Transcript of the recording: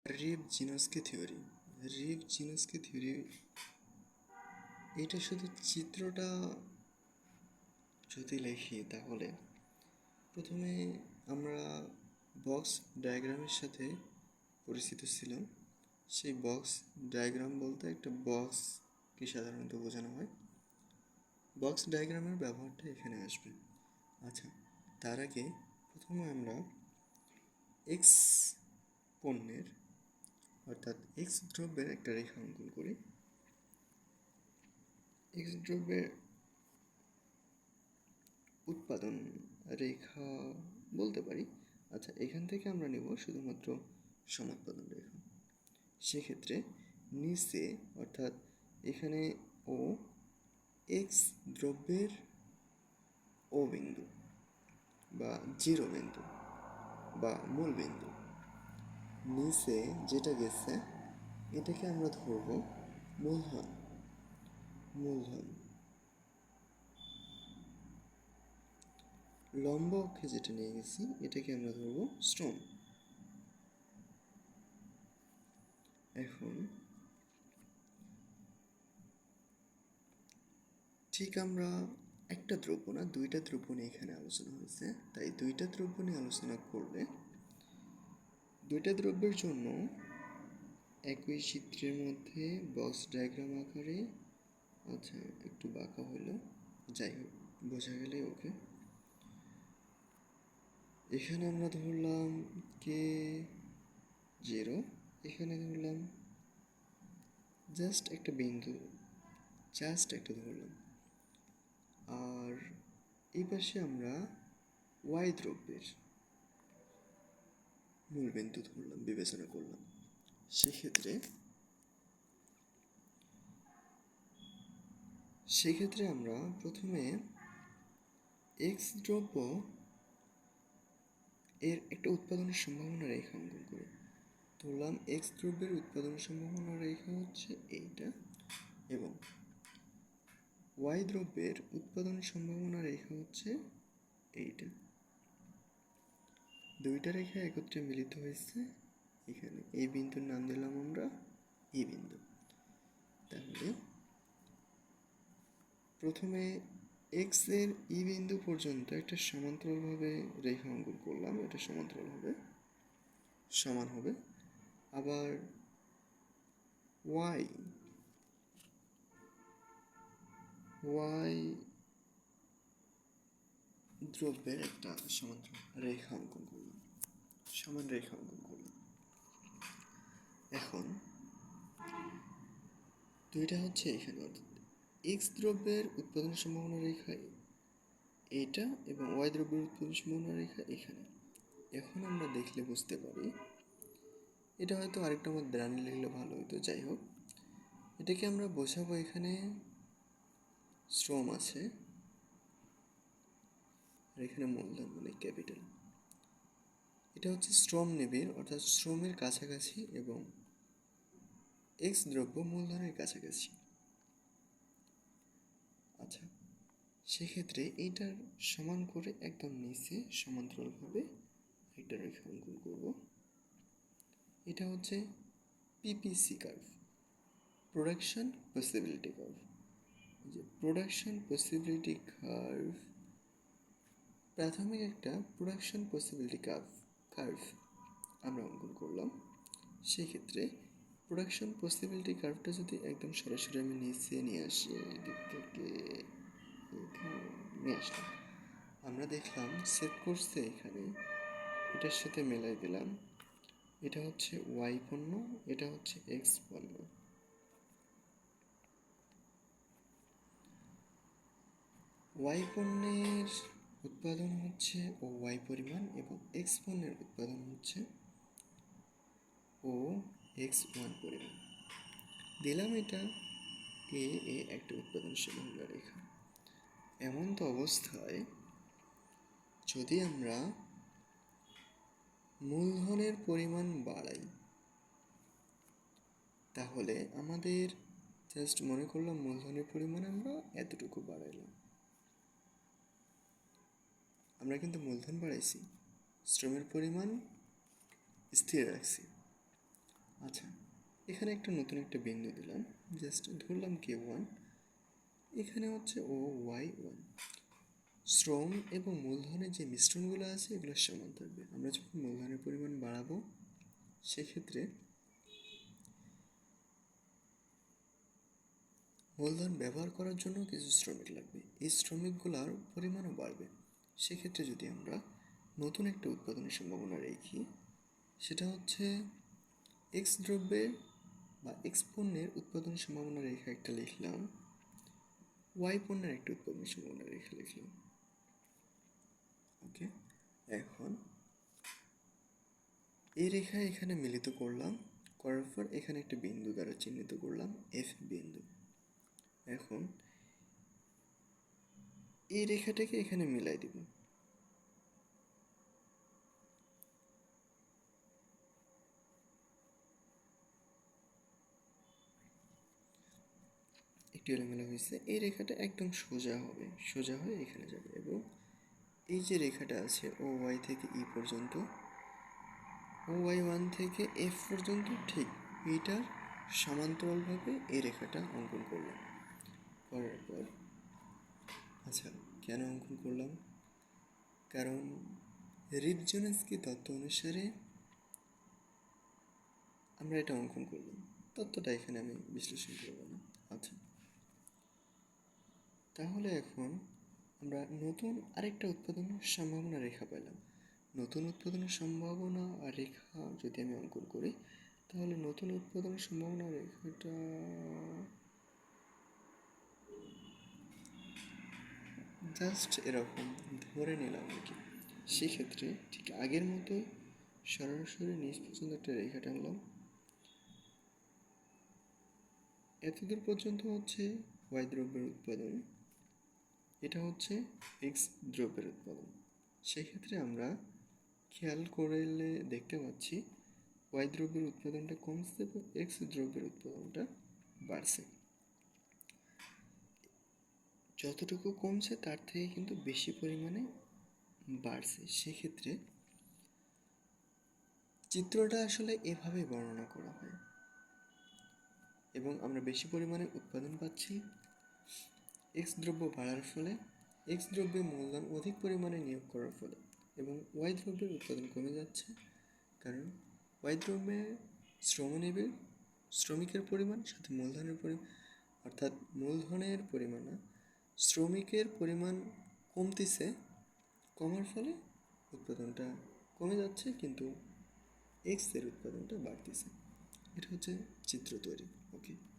Reeve জিনস্কি theory এটা শুধু চিত্রটা যদি লিখি তাহলে প্রথমে আমরা বক্স ডায়াগ্রামের সাথে পরিচিত ছিলাম। সেই বক্স ডায়াগ্রাম বলতে একটা বক্সকে সাধারণত বোঝানো হয়। বক্স ডায়াগ্রামের ব্যবহারটা এখানে আসবে। আচ্ছা, তার আগে প্রথমে আমরা এক্স পণ্যের অর্থাৎ এক্স দ্রব্যের একটা রেখা অঙ্কন করি। এক্স দ্রব্যের উৎপাদন রেখা বলতে পারি। আচ্ছা, এখান থেকে আমরা নেব শুধুমাত্র সমুৎপাদন রেখা। সেক্ষেত্রে নিচে অর্থাৎ এখানে ও এক্স দ্রব্যের ও বিন্দু বা জিরো বিন্দু বা মূল বিন্দু, নিচে যেটা গেছে এটাকে আমরা ধরব মূলধন। লম্ব অক্ষে যেটা নিয়ে গেছি এটাকে আমরা ধরব শ্রম। এখন ঠিক আমরা একটা দ্রব্য না, দুইটা দ্রব্য নিয়ে এখানে আলোচনা হয়েছে, তাই দুইটা দ্রব্য নিয়ে আলোচনা করলে দুইটা দ্রব্যের জন্য একই চিত্রের মধ্যে বক্স ডায়াগ্রাম আকারে, আচ্ছা একটু বাঁকা হলো, যাই হোক বোঝা গেলে ওকে। এখানে আমরা ধরলাম কে জিরো, এখানে ধরলাম জাস্ট একটা বিন্দু, জাস্ট একটা ধরলাম। আর এই পাশে আমরা ওয়াই দ্রব্যের মূল বিন্দু ধরলাম, বিবেচনা করলাম। সেক্ষেত্রে আমরা প্রথমে এক্স দ্রব্য এর একটা উৎপাদনের সম্ভাবনা রেখা অঙ্কন করি। ধরলাম এক্স দ্রব্যের উৎপাদনের সম্ভাবনা রেখা হচ্ছে এইটা, এবং ওয়াই দ্রব্যের উৎপাদনের সম্ভাবনা রেখা হচ্ছে এইটা। দুইটা রেখা একত্রে মিলিত হয়েছে এখানে। এই বিন্দুর নাম দিলাম আমরা ই বিন্দু। তাহলে প্রথমে এক্স এর ই বিন্দু পর্যন্ত একটা সমান্তরালভাবে রেখা অঙ্কন করলাম, এটা সমান্তরালভাবে সমান হবে। আবার ওয়াই দ্রব্যের একটা সমান্তরাল রেখা অঙ্কন করলাম, সমান রেখা অঙ্কন করলাম। এখন দুইটা হচ্ছে এখানে, অর্থাৎ এক্স দ্রব্যের উৎপাদন সম্ভাবনা রেখা এইটা এবং ওয়াই দ্রব্যের উৎপাদন সম্ভাবনা রেখা এখানে। এখন আমরা দেখলে বুঝতে পারি, এটা হয়তো আরেকটা আমার দ্রাণী লিখলে ভালো হতো, যাই হোক এটাকে আমরা বোঝাবো এখানে শ্রম আছে আর এখানে মূলধন মানে ক্যাপিটাল। এটা হচ্ছে শ্রম নিবিড় অর্থাৎ শ্রমের কাছাকাছি এবং এক্স দ্রব্য মূলধনের কাছাকাছি। আচ্ছা, সেক্ষেত্রে এইটার সমান করে একদম নিচে সমান্তরালভাবে একটা রেখা অঙ্কন করব। এটা হচ্ছে PPC curve, production possibility curve. যে প্রোডাকশন পসিবিলিটি কার্ভ, প্রাথমিক একটা প্রোডাকশন পসিবিলিটি কার্ভ আমরা অঙ্কন করলাম। সেক্ষেত্রে প্রোডাকশন পসিবিলিটি কার্ভটা যদি একদম সরাসরি আমি নিচে নিয়ে আসি, এদিক থেকে নিয়ে আসলাম, আমরা দেখলাম সেভ করছে এখানে, এটার সাথে মেলাই দিলাম। এটা হচ্ছে ওয়াই পণ্য, এটা হচ্ছে এক্স পণ্য। ওয়াই পণ্যের উৎপাদন হচ্ছে ও ওয়াই পরিমাণ এবং এক্স পণ্যের উৎপাদন হচ্ছে ও এক্স ওয়ান পরিমাণ। দিলাম এটা এ একটা উৎপাদনশীল রেখা। এমন তো অবস্থায় যদি আমরা মূলধনের পরিমাণ বাড়াই, তাহলে আমাদের জাস্ট মনে করলাম মূলধনের পরিমাণ আমরা এতটুকু বাড়াইলাম, আমরা কিন্তু মূলধন বাড়াইছি, শ্রমের পরিমাণ স্থির রাখছি। আচ্ছা, এখানে নতুন একটা বিন্দু দিলাম, জাস্ট ধরলাম K1, এখানে হচ্ছে OY1। শ্রম এবং মূলধনের যে মিশ্রণগুলো আছে এগুলো সমান থাকবে। আমরা যখন মূলধনের পরিমাণ বাড়াবো সেক্ষেত্রে মূলধন ব্যবহার করার জন্য কিছু শ্রমিক লাগবে, এই শ্রমিকগুলোর পরিমাণও বাড়বে। সেক্ষেত্রে যদি আমরা নতুন একটা উৎপাদনের সম্ভাবনা রেখি, সেটা হচ্ছে এক্স দ্রব্যের বা এক্স পণ্যের উৎপাদনের সম্ভাবনা রেখা একটা লিখলাম, ওয়াই পণ্যের একটা উৎপাদনের সম্ভাবনা রেখা লিখলাম। ওকে, এখন এই রেখা এখানে মিলিত করলাম, করার পর এখানে একটা বিন্দু দ্বারা চিহ্নিত করলাম, এফ বিন্দু। এখন এই রেখাটাকে এখানে মিলাই দিব। একটু এলোমেলো হয়েছে, এই রেখাটা একদম সোজা হবে, সোজা হয়ে এখানে যাবে এবং এই যে রেখাটা আছে ও ওয়াই থেকে ই পর্যন্ত, OY1 থেকে F পর্যন্ত, ঠিক এইটার সমান্তরালভাবে এই রেখাটা অঙ্কন করলাম। করার পর আচ্ছা, কেন অঙ্কন করলাম? কারণ রিভজনস্কি তত্ত্ব অনুসারে আমরা এটা অঙ্কন করলাম, তত্ত্বটা এখানে আমি বিশ্লেষণ করব না। আচ্ছা, তাহলে এখন আমরা নতুন আরেকটা উৎপাদনের সম্ভাবনা রেখা পেলাম। নতুন উৎপাদনের সম্ভাবনা আর রেখা যদি আমি অঙ্কন করি, তাহলে নতুন উৎপাদনের সম্ভাবনা রেখাটা জাস্ট এরকম ধরে নিলাম আর কি। সেক্ষেত্রে ঠিক আগের মতো সরাসরি নিচ পর্যন্ত একটা রেখা টানলাম, এতদূর পর্যন্ত হচ্ছে ওয়াই দ্রব্যের উৎপাদন, এটা হচ্ছে এক্স দ্রব্যের উৎপাদন। সেক্ষেত্রে আমরা খেয়াল করলে দেখতে পাচ্ছি ওয়াই দ্রব্যের উৎপাদনটা কমছে এবং এক্স দ্রব্যের উৎপাদনটা বাড়ছে। যতটুকু কমছে তার থেকে কিন্তু বেশি পরিমাণে বাড়ছে। সেক্ষেত্রে চিত্রটা আসলে এভাবে বর্ণনা করা হয় এবং আমরা বেশি পরিমাণে উৎপাদন পাচ্ছি এক্স দ্রব্য বাড়ার ফলে, এক্স দ্রব্যে মূলধন অধিক পরিমাণে নিয়োগ করার ফলে, এবং ওয়াই দ্রব্যের উৎপাদন কমে যাচ্ছে কারণ ওয়াই দ্রব্যে শ্রম নেবে, শ্রমিকের পরিমাণ সাথে মূলধনের পরিমাণ, অর্থাৎ মূলধনের পরিমাণ না, শ্রমিকের পরিমাণ কমতেছে, কমার ফলে উৎপাদনটা কমে যাচ্ছে কিন্তু এক্সের উৎপাদনটা বাড়তেছে। এটা হচ্ছে চিত্র তৈরি। ওকে।